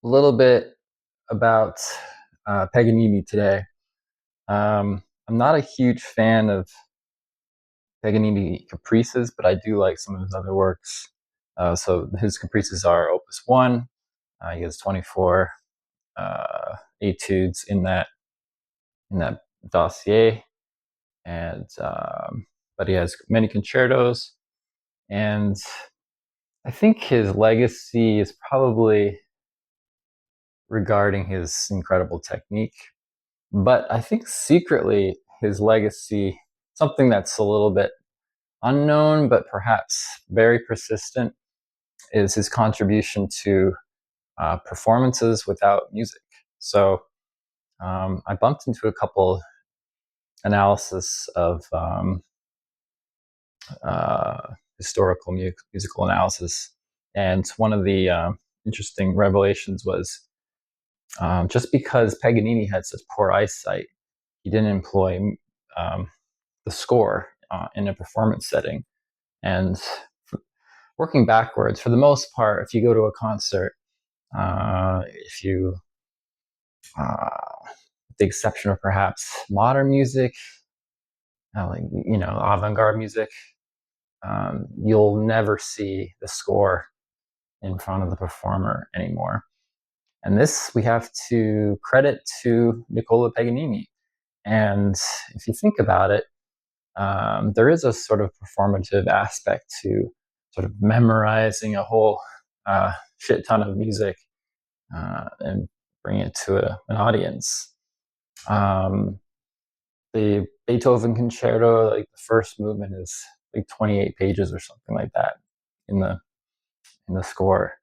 A little bit about Paganini today. I'm not a huge fan of Paganini caprices, but I do like some of his other works. So his caprices are Opus 1. He has 24 etudes in that dossier, and but he has many concertos. And I think his legacy is probably regarding his incredible technique. But I think secretly his legacy, something that's a little bit unknown, but perhaps very persistent, is his contribution to performances without music. So I bumped into a couple analysis of historical musical analysis, and one of the interesting revelations was just because Paganini had such poor eyesight, he didn't employ um, the score in a performance setting. And working backwards, for the most part, if you go to a concert, if you, with the exception of perhaps modern music, like avant-garde music, you'll never see the score in front of the performer anymore. And this we have to credit to Nicola Paganini. And if you think about it, there is a sort of performative aspect to sort of memorizing a whole shit ton of music and bring it to an audience. Um, the Beethoven concerto, like the first movement, is like 28 pages or something like that in the score.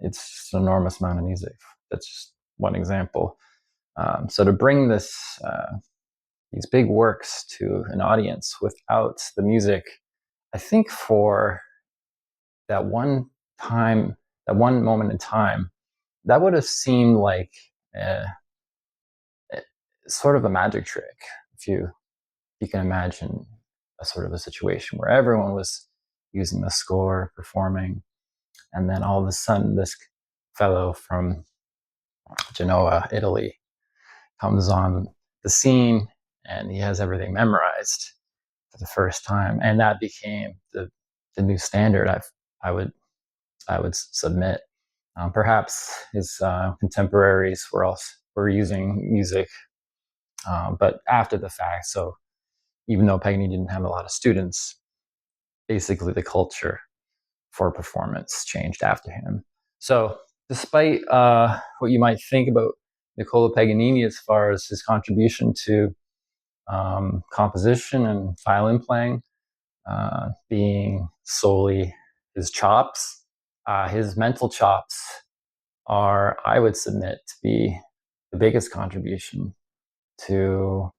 It's just an enormous amount of music. That's just one example. So to bring these big works to an audience without the music, I think for that one time, that one moment in time, that would have seemed like uh, sort of a magic trick. If you can imagine a sort of a situation where everyone was using the score, performing, and then all of a sudden this fellow from Genoa, Italy, comes on the scene and he has everything memorized for the first time, and that became the new standard. I would submit. Perhaps his contemporaries were using music, but after the fact. So even though Paganini didn't have a lot of students, basically the culture for performance changed after him. So despite what you might think about Nicola Paganini as far as his contribution to composition and violin playing being solely his chops, his mental chops are, I would submit, to be the biggest contribution to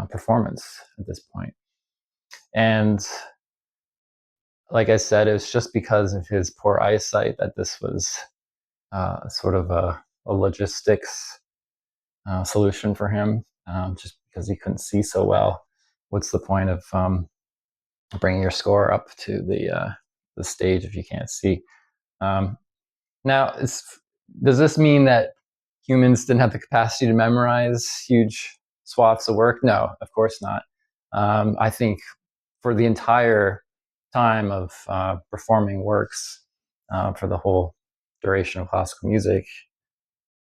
performance at this point. And like I said, it was just because of his poor eyesight that this was sort of a logistics solution for him, just because he couldn't see so well. What's the point of bringing your score up to the stage if you can't see? Um, Now, does this mean that humans didn't have the capacity to memorize huge swaths of work? No, of course not. I think for the entire time of performing works for the whole duration of classical music,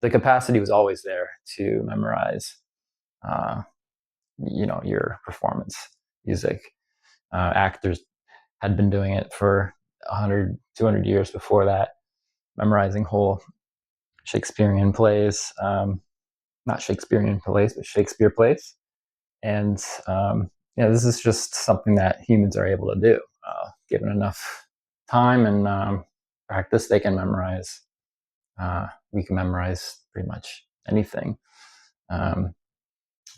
the capacity was always there to memorize, uh, your performance music. Actors had been doing it for 100, 200 years before that, memorizing whole Shakespearean plays, not Shakespearean plays, but Shakespeare plays. And this is just something that humans are able to do. Given enough time and practice, they can memorize. We can memorize pretty much anything. Um,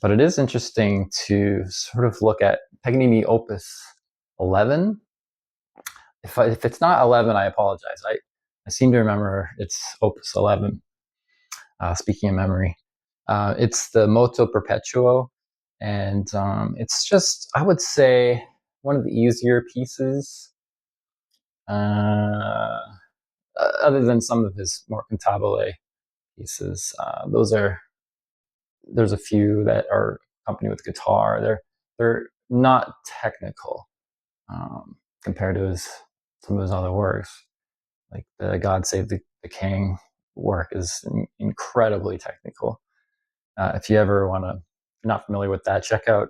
but it is interesting to sort of look at Paganini Opus 11. If it's not 11, I apologize. I seem to remember it's Opus 11. Speaking of memory, it's the Moto Perpetuo, and it's just, I would say, one of the easier pieces. Uh, other than some of his more cantabile pieces. There's a few that are accompanied with guitar. They're not technical compared to some of his other works. Like the God Save the King work is incredibly technical. If you ever not familiar with that, check out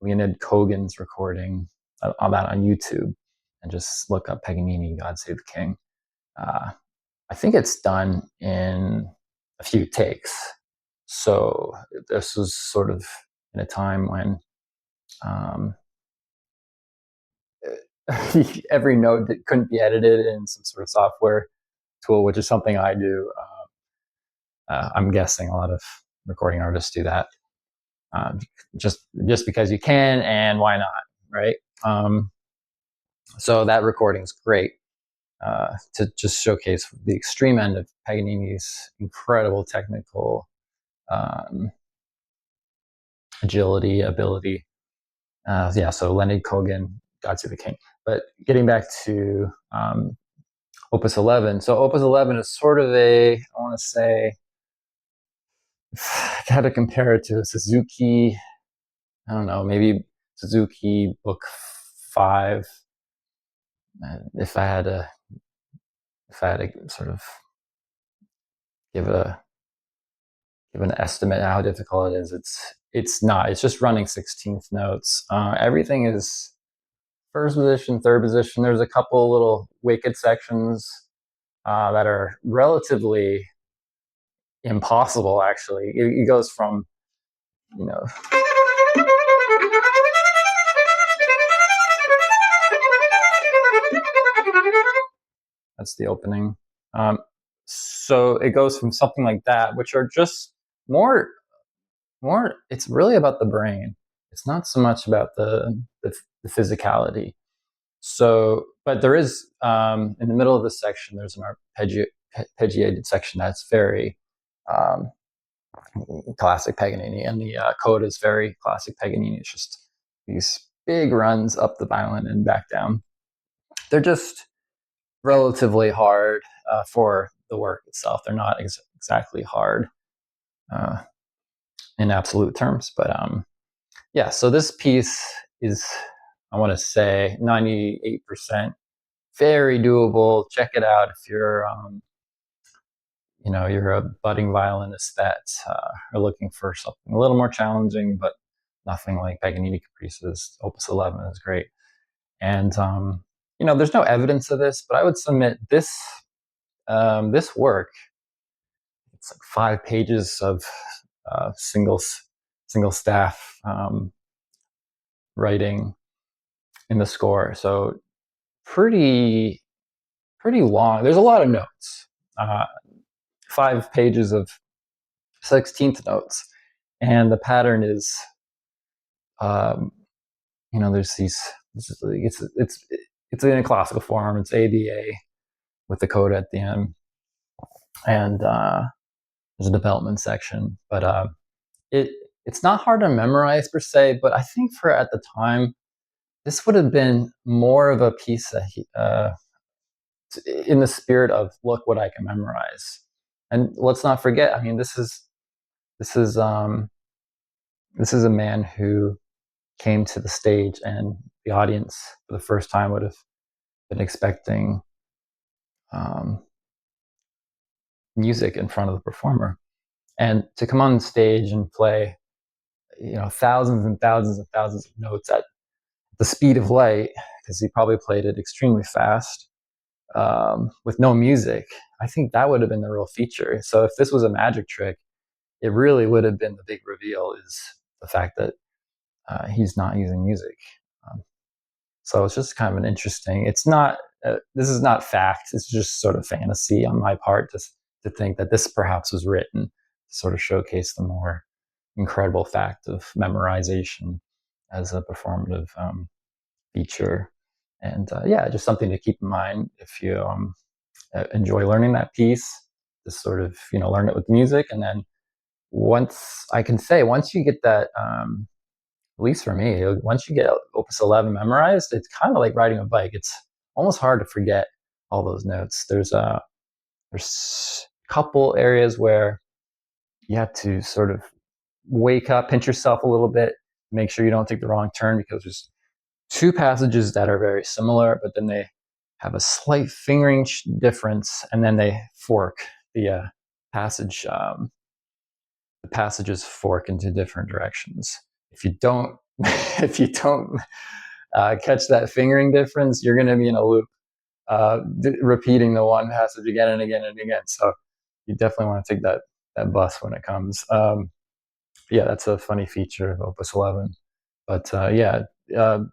Leonid Kogan's recording on that on YouTube, and just look up Paganini God Save the King. I think it's done in a few takes. So this was sort of in a time when every note that couldn't be edited in some sort of software tool, which is something I do. I'm guessing a lot of recording artists do that, just because you can, and why not, right? So that recording's great to just showcase the extreme end of Paganini's incredible technical agility, ability. So Leonard Kogan, God Save the King. But getting back to Opus 11. So Opus 11 is sort of I want to say, how to compare it to a Suzuki, I don't know, maybe Suzuki Book 5. If I had to sort of give an estimate how difficult it is, it's not. It's just running 16th notes. Everything is first position, third position. There's a couple little wicked sections that are relatively impossible, actually. It goes from, you know, that's the opening. So it goes from something like that, which are just more. It's really about the brain. It's not so much about the physicality. So, but there is in the middle of this section, there's an arpeggiated section that's very classic Paganini, and the coda is very classic Paganini. It's just these big runs up the violin and back down. They're just relatively hard for the work itself. They're not exactly hard in absolute terms, but so this piece is, I want to say, 98% very doable. Check it out if you're you're a budding violinist that are looking for something a little more challenging, but nothing like Paganini Caprices. Opus 11 is great. And there's no evidence of this, but I would submit this work. It's like 5 pages of single staff writing in the score. So pretty long. There's a lot of notes. 5 pages of 16th notes, and the pattern is, there's these. It's in a classical form. It's ABA with the coda at the end, and there's a development section. But it's not hard to memorize per se. But I think for at the time, this would have been more of a piece that in the spirit of, look what I can memorize. And let's not forget, I mean, this is a man who came to the stage, and the audience for the first time would have been expecting music in front of the performer, and to come on stage and play, thousands and thousands and thousands of notes at the speed of light, because he probably played it extremely fast, with no music. I think that would have been the real feature. So if this was a magic trick, it really would have been the big reveal, is the fact that he's not using music. So it's just kind of an interesting. It's not. This is not fact. It's just sort of fantasy on my part to think that this perhaps was written to sort of showcase the more incredible fact of memorization as a performative feature. And just something to keep in mind if you enjoy learning that piece. Just sort of learn it with music, and then once you get that, at least for me, once you get Opus 11 memorized, it's kind of like riding a bike. It's almost hard to forget all those notes. There's There's a couple areas where you have to sort of wake up, pinch yourself a little bit, make sure you don't take the wrong turn, because there's two passages that are very similar, but then they have a slight fingering difference, and then they fork. The passage, the passages fork into different directions. If you don't, if you don't catch that fingering difference, you're going to be in a loop, repeating the one passage again and again and again. So you definitely want to take that bus when it comes. Yeah, that's a funny feature of Opus 11. But yeah,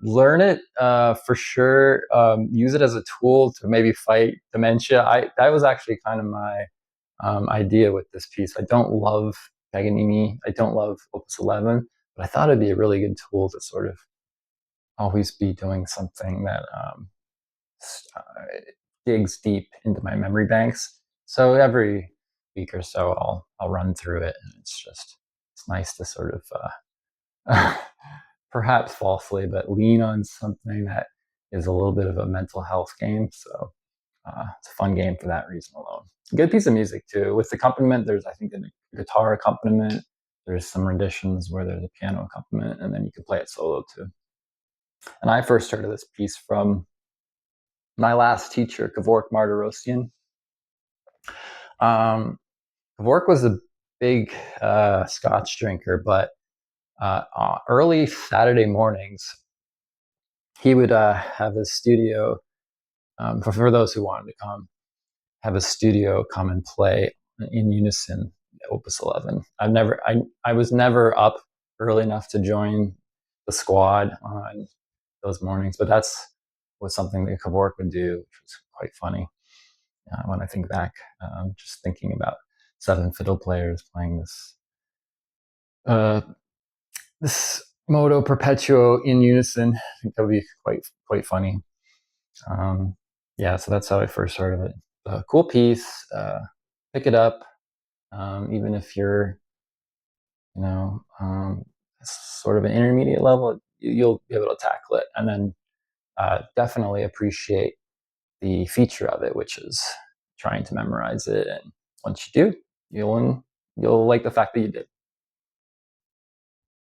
learn it for sure. Use it as a tool to maybe fight dementia. That was actually kind of my idea with this piece. I don't love Paganini. I don't love Opus 11, but I thought it'd be a really good tool to sort of always be doing something that uh, digs deep into my memory banks. So every week or so, I'll run through it, and it's nice to sort of perhaps falsely, but lean on something that is a little bit of a mental health game. So it's a fun game for that reason alone. Good piece of music too. With the accompaniment, there's I think a guitar accompaniment. There's some renditions where there's a piano accompaniment, and then you can play it solo too. And I first heard of this piece from my last teacher, Kevork Martirosyan. Kevork was a big Scotch drinker, but early Saturday mornings, he would have his studio, for those who wanted to come, have a studio come and play in unison Opus 11. I was never up early enough to join the squad on those mornings, but was something that Kevork would do, which was quite funny when I think back. Just thinking about 7 fiddle players playing this Moto Perpetuo in unison. I think that would be quite funny. Yeah, so that's how I first heard of it. Cool piece. Pick it up, even if you're, sort of an intermediate level. You'll be able to tackle it, and then definitely appreciate the feature of it, which is trying to memorize it. And once you do, you'll like the fact that you did.